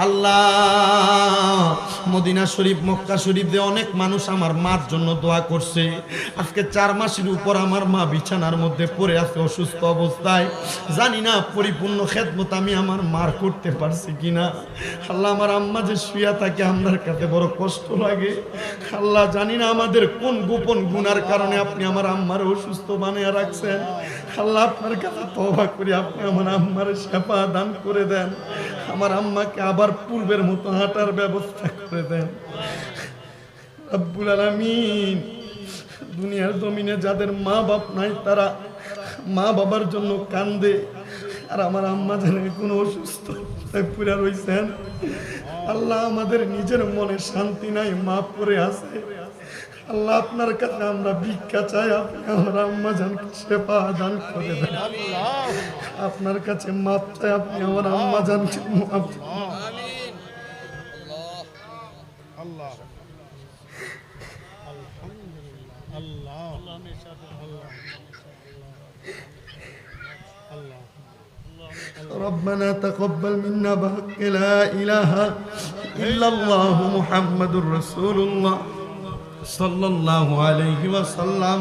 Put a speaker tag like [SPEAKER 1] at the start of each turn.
[SPEAKER 1] আল্লাহ, Medina শরীফ মক্কা শরীফ দিয়ে অনেক মানুষ আমার মার জন্য দোয়া করছে। আজকে 4 মাসের উপর আমার মা বিছানার মধ্যে পড়ে আছে অসুস্থ অবস্থায়। জানি না পরিপূর্ণ খেদমত আমি আমার মার করতে পারছি কিনা। আল্লাহ, আমার আম্মা যে শুয়া থাকে আমার কাছে বড় কষ্ট লাগে। আল্লাহ, জানি না আমাদের কোন গোপন গুনার কারণে আপনি আমার আম্মার অসুস্থ বানিয়ে রাখছেন। আল্লাহ, আপনার কাছে তওবা করি, আপনি আমার আম্মার সেবা দান করে দেন। আমার আম্মাকে আবার পূর্বের মতো হাঁটার ব্যবস্থা করে দেন রব্বুল আলামিন। দুনিয়ার জমিনে যাদের মা বাপ নাই তারা মা বাবার জন্য কান্দে, আর আমার আম্মা যেন কোনো অসুস্থ পুরা রয়েছেন। আল্লাহ, আমাদের নিজের মনে শান্তি নাই, মা পড়ে আছে। আল্লাহ, আপনার কাছে আমরা ভিক্ষা চাই, আপনি আমার আম্মা জানকে সেবা দান করে দেন। আপনার কাছে মাপ চাই, আপনি আমার আম্মা জানকে মাপ ربنا تقبل منا بحق لا إله إلا الله محمد رسول الله صلى الله عليه وسلم